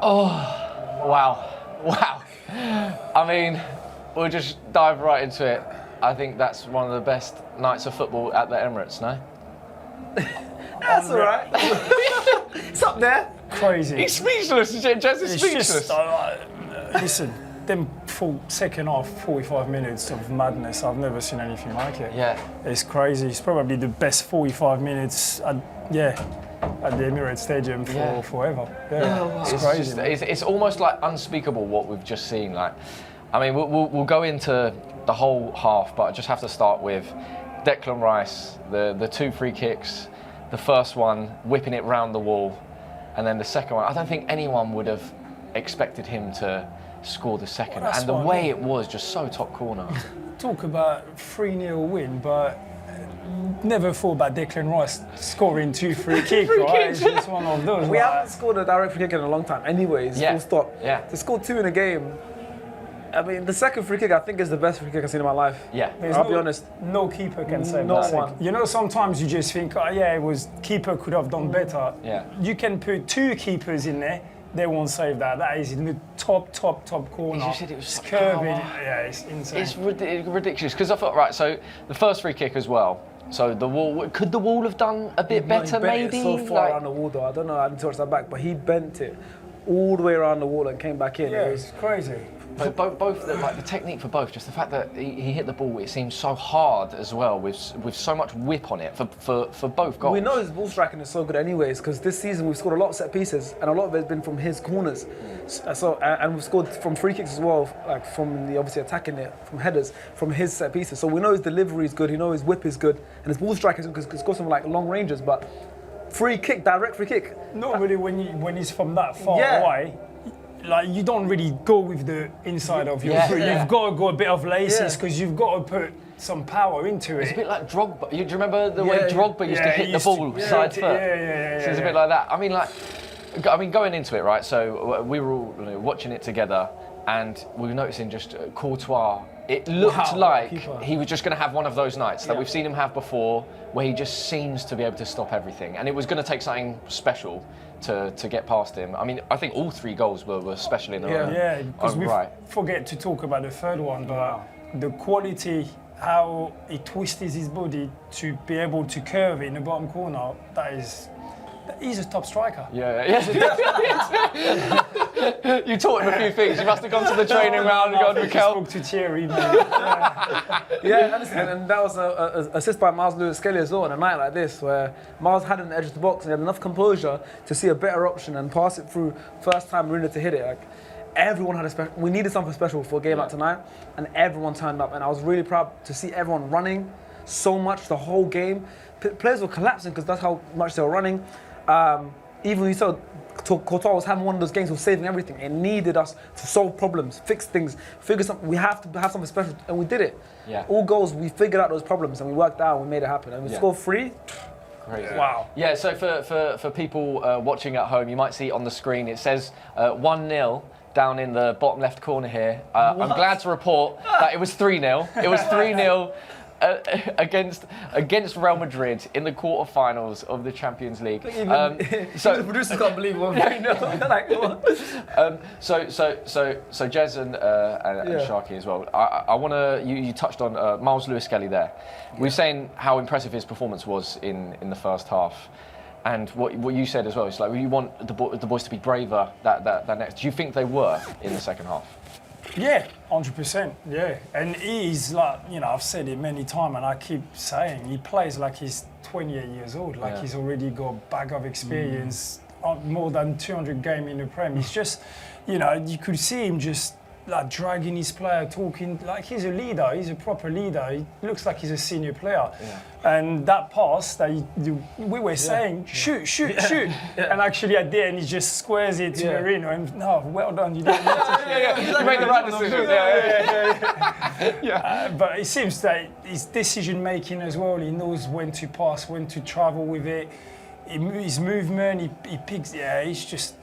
Oh, wow. I mean, we'll just dive right into it. I think that's one of the best nights of football at the Emirates, no? That's all right. It's up there. Crazy. He's speechless. Jez is speechless. Just, listen, them second half, 45 minutes of madness, I've never seen anything like it. Yeah. It's crazy. It's probably the best 45 minutes at the Emirates Stadium for forever. Yeah, it's crazy. It's almost like unspeakable what we've just seen. Like, I mean, we'll go into the whole half, but I just have to start with Declan Rice, the 2 free kicks, the first one whipping it round the wall, and then the second one. I don't think anyone would have expected him to score the second, and the way it was just so top corner. Talk about 3-0 win, but never thought about Declan Rice scoring 2 free kicks, right? It's just one of those. We haven't scored a direct free kick in a long time anyways, full stop. Yeah. To score 2 in a game, I mean, the second free kick I think is the best free kick I've seen in my life. Yeah. I'll be honest. No keeper can save No that. one. You know, sometimes you just think, keeper could have done better. Yeah. You can put 2 keepers in there, they won't save that. That is in the top corner. You said it was curving. Yeah, it's insane. It's ridiculous, because I thought, right, so the first free kick as well. So the wall, could the wall have done a bit better, maybe? It so far around the wall, though. I don't know. I need to watch that back, but he bent it all the way around the wall and came back in. Yeah, it's crazy. But both the technique for both, just the fact that he hit the ball, it seems so hard as well, with so much whip on it for both goals. We know his ball striking is so good anyways, because this season we've scored a lot of set pieces, and a lot of it has been from his corners. And we've scored from free kicks as well, like from the obviously attacking it, from headers, from his set pieces. So we know his delivery is good, we know his whip is good, and his ball striking is good because he's got some like long ranges. But free kick, direct free kick. Normally when he's from that far away, like you don't really go with the inside of your foot. You've got to go a bit of laces because you've got to put some power into it. It's a bit like Drogba. Do you remember the way Drogba used to hit the ball side foot? So it's a bit like that. I mean, going into it, right? So we were all watching it together, and we were noticing just Courtois. It looked like he was just going to have one of those nights that we've seen him have before, where he just seems to be able to stop everything, and it was going to take something special to get past him. I mean, I think all 3 goals were special in their own. Yeah, because we forget to talk about the third one, but the quality, how he twisted his body to be able to curve in the bottom corner, he's a top striker. Yeah. You taught him a few things. You must have gone to the training ground and gone, Mikel. Spoke to Thierry. And that was an assist by Miles Lewis-Skelly as well on a night like this, where Miles had an edge of the box and he had enough composure to see a better option and pass it through. First time Marino to hit it. Like, everyone had a special. We needed something special for a game like tonight, and everyone turned up. And I was really proud to see everyone running so much the whole game. Players were collapsing because that's how much they were running. Even we saw Courtois was having one of those games of saving everything. It needed us to solve problems, fix things, figure something. We have to have something special, and we did it. Yeah. All goals, we figured out those problems, and we worked out, and we made it happen. And we scored 3. Crazy. Wow. Yeah, so for people watching at home, you might see on the screen, it says 1-0 down in the bottom left corner here. I'm glad to report that it was 3-0. It was 3-0 against Real Madrid in the quarterfinals of the Champions League. So the producers can't believe what we know. Like, so Jez and Sharky as well. I want to. You touched on Miles Lewis-Skelly there. We were saying how impressive his performance was in the first half, and what you said as well. It's like you want the boys to be braver that next. Do you think they were in the second half? Yeah, 100%. Yeah, and he's like, I've said it many times, and I keep saying he plays like he's 28 years old, like he's already got a bag of experience, more than 200 games in the Prem. It's just, you could see him just like dragging his player, talking like he's a leader. He's a proper leader. He looks like he's a senior player. Yeah. And that pass that we were saying, shoot, and actually at the end he just squares it to Merino. And no, well done, you didn't You made the right decision. But it seems that his decision making as well. He knows when to pass, when to travel with it. His movement, he picks. Yeah, it's just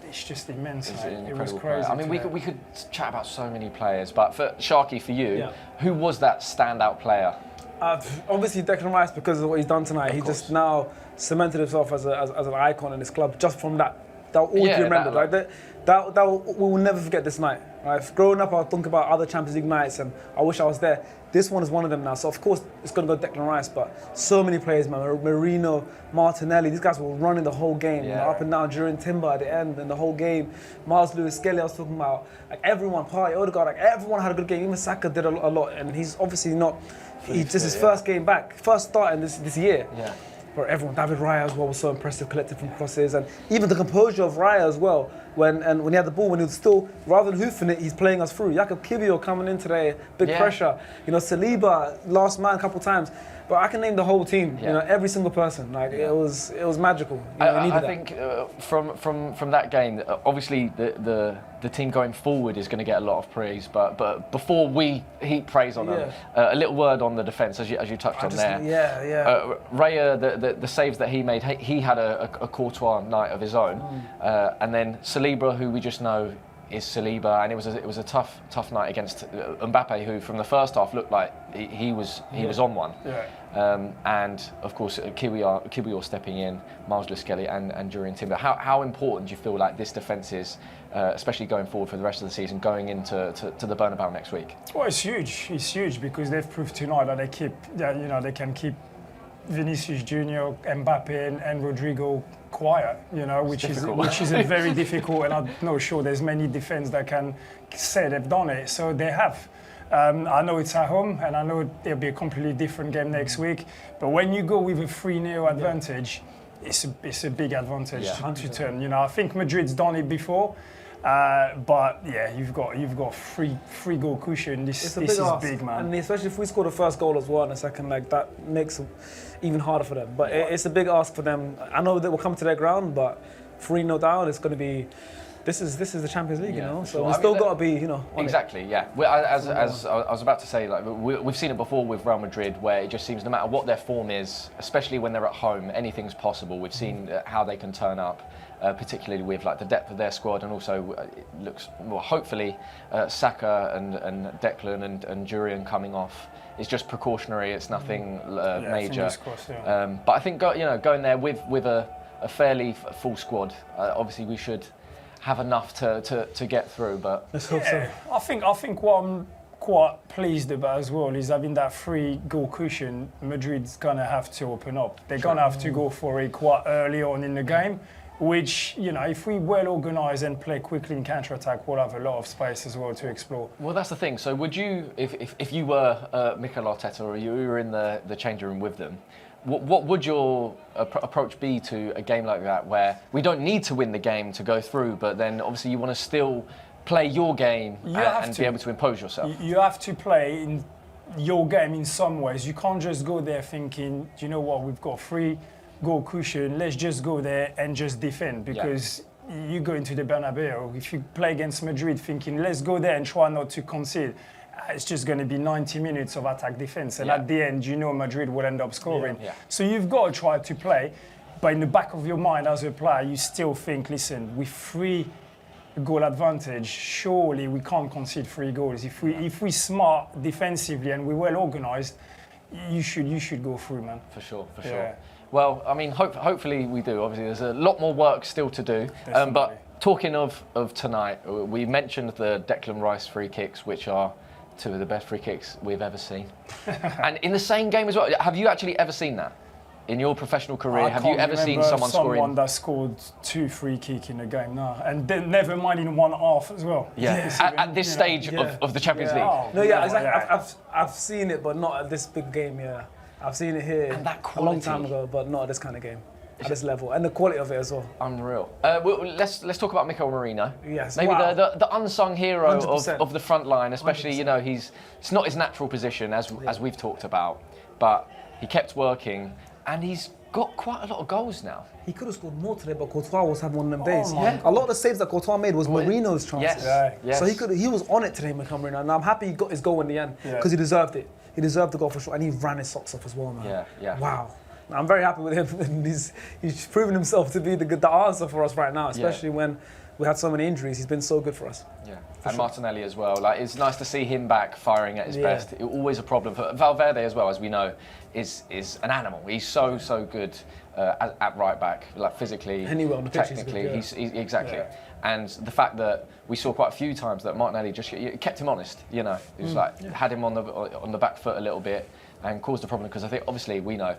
immense. It was crazy. I mean, we could chat about so many players, but for Sharky, for you, who was that standout player? Obviously Declan Rice, because of what he's done tonight. He just now cemented himself as an icon in this club just from that they'll always be remembered. We will never forget this night. Right? Growing up, I think about other Champions League nights, and I wish I was there. This one is one of them now. So of course it's going to go Declan Rice, but so many players, man. Merino, Martinelli, these guys were running the whole game, up and down during timber at the end, and the whole game. Miles Lewis, Skelly, I was talking about, like everyone, Pires, Odegaard, like everyone had a good game. Even Saka did a lot, and he's obviously not. He's just his first game back, first start in this year. Yeah. But everyone, David Raya as well was so impressive, collected from crosses, and even the composure of Raya as well. When he had the ball, when he was still, rather than hoofing it, he's playing us through. Jakub Kiwior coming in today, big pressure. You know, Saliba, last man a couple times. But I can name the whole team. You know, every single person. Like it was magical. You know, I think from that game, obviously the team going forward is going to get a lot of praise. But before we heap praise on them, a little word on the defence, as you touched on there. Raya, the saves that he made, he had a Courtois night of his own, and then Saliba, who we just know is Saliba, and it was a tough night against Mbappe, who from the first half looked like he was on one. And of course Kiwior stepping in, Miles Lewis Skelly and Jurriën Timber. How important do you feel like this defence is, especially going forward for the rest of the season, going into the Bernabeu next week? Well, it's huge. It's huge because they've proved tonight that they can keep Vinicius Junior, Mbappe, and Rodrigo quiet, which is very difficult, and I'm not sure there's many defense that can say they've done it. So they have. I know it's at home, and I know it'll be a completely different game next week. But when you go with a 3-0 advantage, it's a big advantage to turn. I think Madrid's done it before. But yeah, you've got free goal cushion. This is big, man. And especially if we score the first goal as well in a second, like that makes it even harder for them. But it's a big ask for them. I know they will come to their ground, but 3-0 down, it's going to be. This is the Champions League, So we still got to be, Exactly, yeah. As I was about to say, like we've seen it before with Real Madrid, where it just seems no matter what their form is, especially when they're at home, anything's possible. We've seen how they can turn up. Particularly with like the depth of their squad, and also it looks hopefully Saka and Declan and Jurriën coming off is just precautionary. It's nothing major. Crossed, but I think going there with a fairly full squad, obviously we should have enough to get through. But let's hope so. I think what I'm quite pleased about as well is having that 3 goal cushion. Madrid's gonna have to open up. They're gonna have to go for it quite early on in the game. Which, if we well organised and play quickly in counter-attack, we'll have a lot of space as well to explore. Well, that's the thing. So would you, if you were Mikel Arteta or you were in the changing room with them, what would your approach be to a game like that, where we don't need to win the game to go through, but then obviously you want to still play your game and be able to impose yourself? You have to play in your game in some ways. You can't just go there thinking, do you know what, we've got 3 goal cushion, let's just go there and just defend, because you go into the Bernabeu, if you play against Madrid thinking let's go there and try not to concede, it's just going to be 90 minutes of attack defense, and at the end Madrid will end up scoring. So you've got to try to play, but in the back of your mind as a player you still think, listen, with 3 goal advantage, surely we can't concede 3 goals. If we smart defensively and we're well organised, you should go through, man. For sure. Well, I mean, hopefully we do. Obviously, there's a lot more work still to do. But talking of tonight, we mentioned the Declan Rice free kicks, which are 2 of the best free kicks we've ever seen. And in the same game as well. Have you actually ever seen that? In your professional career, have you ever seen someone scoring? Someone that scored 2 free kicks in a game, no. And then never mind in one half as well. At this stage of the Champions League. I've seen it, but not at this big game, I've seen it here a long time ago, but not at this kind of game, at this level, and the quality of it as well. Unreal. Let's talk about Mikel Merino. Yes. Maybe the unsung hero of the front line, especially 100%. It's not his natural position as we've talked about, but he kept working, and he's got quite a lot of goals now. He could have scored more today, but Courtois was having one of them days. A lot of the saves that Courtois made was Merino's chances. Yes. So he was on it today, Mikel Merino, and I'm happy he got his goal in the end because he deserved it. He deserved the goal for sure, and he ran his socks off as well, man. Yeah. Wow. I'm very happy with him, and he's proven himself to be the answer for us right now, especially when we had so many injuries, he's been so good for us. Yeah, and Martinelli as well. Like, it's nice to see him back firing at his best. Always a problem for Valverde as well, as we know, is an animal. He's so good at right back, like physically, anywhere on the pitch, technically. he's good, He's exactly. Yeah. And the fact that we saw quite a few times that Martinelli just kept him honest. You know, he was had him on the back foot a little bit and caused a problem, because I think obviously we know.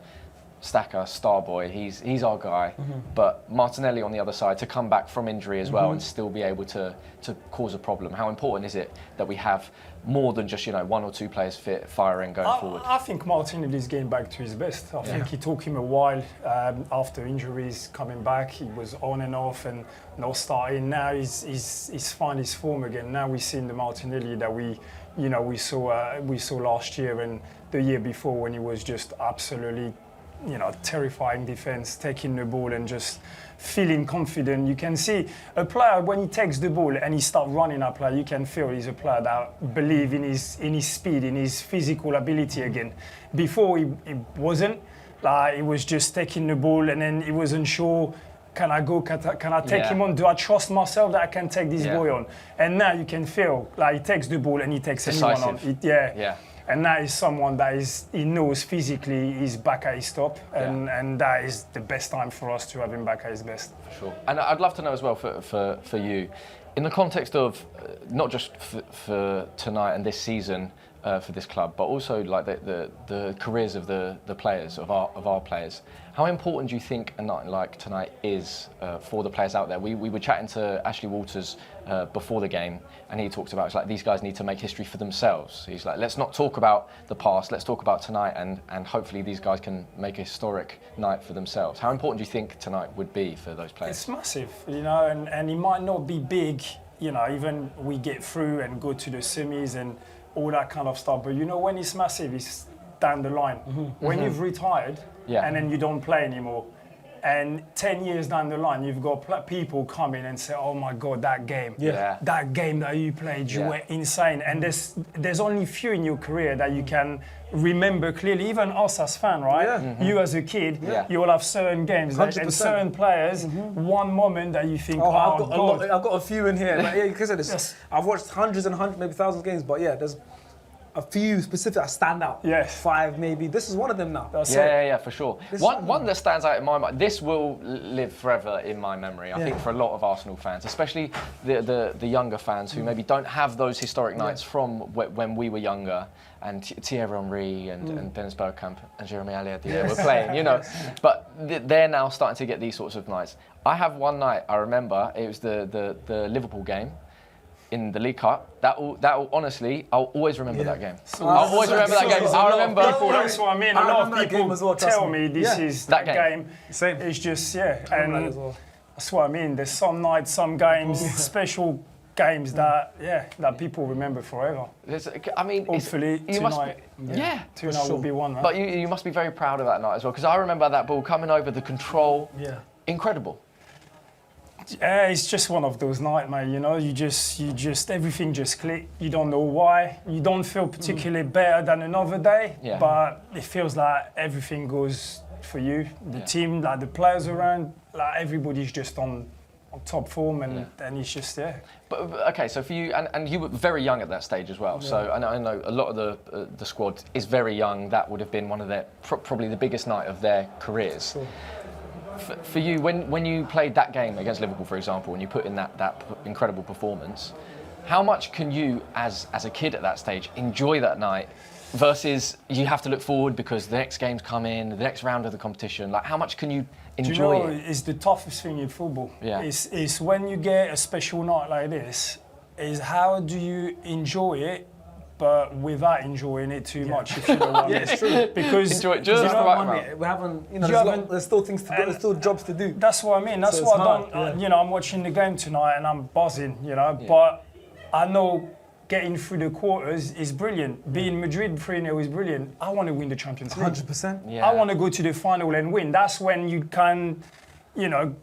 Stacker, Starboy, he's our guy. But Martinelli on the other side, to come back from injury as well and still be able to cause a problem. How important is it that we have more than just, one or two players fit, firing, going forward? I think Martinelli is getting back to his best. I think it took him a while after injuries coming back. He was on and off and not starting. Now he's found his form again. Now we're seeing the Martinelli that we saw last year and the year before, when he was just absolutely terrifying defense, taking the ball and just feeling confident. You can see a player when he takes the ball and he starts running up, you can feel he's a player that believes in his speed, in his physical ability again. Before he wasn't. He was just taking the ball and then he wasn't sure. Can I go? Can I take him on? Do I trust myself that I can take this boy on? And now you can feel he takes the ball and he takes anyone on. And that is someone that he knows physically he's back at his top, and that is the best time for us to have him back at his best. For sure. And I'd love to know as well for you, in the context of not just for tonight and this season for this club, but also like the careers of the players, of our players. How important do you think a night like tonight is for the players out there? We were chatting to Ashley Walters before the game, and he talked about, it's like, these guys need to make history for themselves. He's like, let's not talk about the past, let's talk about tonight, and hopefully these guys can make a historic night for themselves. How important do you think tonight would be for those players? It's massive, and it might not be big, even we get through and go to the semis and all that kind of stuff, but when it's massive, it's down the line. When you've retired and then you don't play anymore, and 10 years down the line, you've got people come in and say, oh my God, that game that game that you played, you were insane. And there's only few in your career that you can remember clearly, even us as fans, right? You as a kid, you will have certain games and certain players, one moment that you think, I've got a few in here. Like, because of this, I've watched hundreds and hundreds, maybe thousands of games, but there's a few specific that stand out. 5 maybe. This is one of them now. Yeah, for sure. One that stands out in my mind, this will live forever in my memory, I think, for a lot of Arsenal fans, especially the younger fans who maybe don't have those historic nights from when we were younger, and Thierry Henry and Dennis Bergkamp and Jeremy Allier were playing, But they're now starting to get these sorts of nights. I have one night, I remember, it was the Liverpool game in the League Cup. That will honestly, I'll always remember that game. I'll always remember that game. I remember. That's what I mean. A lot of people tell me this is that game. Same. It's just and that's what I mean. There's some nights, some games, special games that people remember forever. Hopefully tonight will be one. Right? But you must be very proud of that night as well, because I remember that ball coming over, the control. Incredible. Yeah, it's just one of those nights, mate. You just everything just click. You don't know why. You don't feel particularly better than another day, but it feels like everything goes for you. The team, like the players around, like everybody's just on top form, and it's just But okay, so for you, and you were very young at that stage as well. So I know a lot of the squad is very young. That would have been one of their probably the biggest night of their careers. Sure. For you, when you played that game against Liverpool, for example, and you put in that incredible performance, how much can you, as a kid at that stage, enjoy that night versus you have to look forward because the next game's come in, the next round of the competition? Like, how much can you enjoy it? It's the toughest thing in football. It's when you get a special night like this, is how do you enjoy it, but without enjoying it too much, if you know what I mean. It's true. Because enjoy it just the right amount. We haven't, there's still things to do, there's still jobs to do. That's what I mean. That's what I don't, I'm watching the game tonight and I'm buzzing, but I know getting through the quarters is brilliant. Being Madrid 3-0 is brilliant. I want to win the Champions League. 100%. I want to go to the final and win. That's when you can,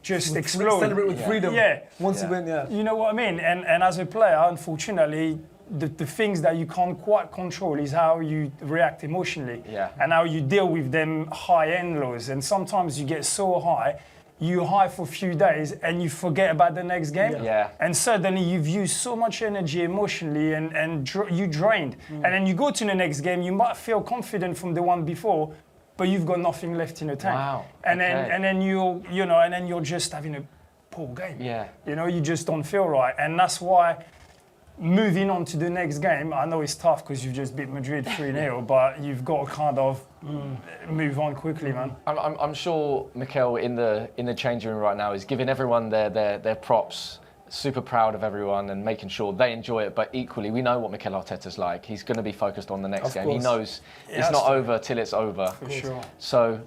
just explode. Celebrate with freedom. Once you win, You know what I mean? And as a player, unfortunately, the things that you can't quite control is how you react emotionally and how you deal with them high and lows. And sometimes you get so high, you high for a few days and you forget about the next game. Yeah. And suddenly you've used so much energy emotionally and you drained. And then you go to the next game, you might feel confident from the one before, but you've got nothing left in the tank. Wow. And okay. then you're just having a poor game. Yeah. You just don't feel right. And that's why moving on to the next game, I know it's tough because you've just beat Madrid 3-0, but you've got to kind of move on quickly, man. I'm sure Mikel in the changing room right now is giving everyone their props, super proud of everyone and making sure they enjoy it. But equally, we know what Mikel Arteta's like. He's going to be focused on the next game. He knows it's not over till it's over. For sure. So,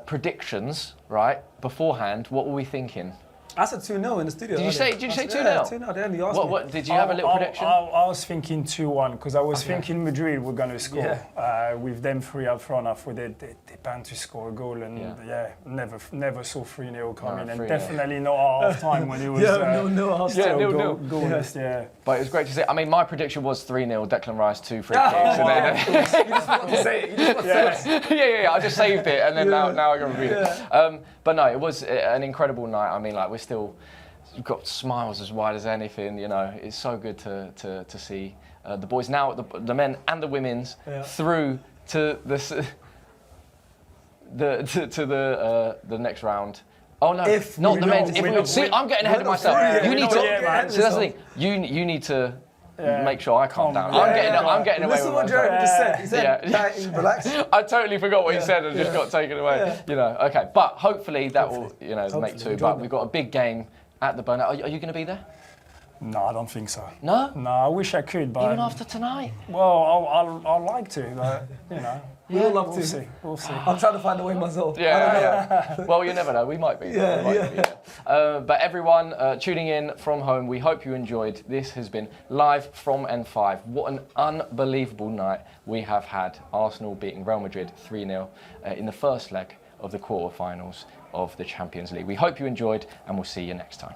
predictions, right? Beforehand, what were we thinking? I said 2-0 in the studio. Did you say 2-0? Yeah, 2-0. They only asked me. What did you have a little prediction? I was thinking 2-1 because I was thinking Madrid were going to score. With them 3 up front, I thought they're bound to score a goal, and never saw 3-0 coming, and definitely not at half time when it was goalless. Yeah. But it was great to see. I mean, my prediction was 3-0, Declan Rice 2 free kicks. You just want to say it. Yeah. I just saved it, and then now I can repeat it. But no, it was an incredible night. I mean, like we've got smiles as wide as anything. It's so good to see the boys now, the men and the women's through to the next round. Oh no, not the men's. See, I'm getting ahead of myself. You need to. So that's the thing. You need to. Make sure I calm down. I'm getting away with it. Listen what Jeremy just said. He said, relax. I totally forgot what he said and just got taken away. Okay. But hopefully that will, make 2. But we've got a big game at the Bernabeu. Are you going to be there? No, I don't think so. No? No, I wish I could, but... Even after tonight? Well, I'd like to, but, We all love to. We'll see. I'm trying to find a way myself. Yeah. Well, you never know. We might be. But everyone tuning in from home, we hope you enjoyed. This has been live from N5. What an unbelievable night we have had. Arsenal beating Real Madrid 3-0 in the first leg of the quarterfinals of the Champions League. We hope you enjoyed, and we'll see you next time.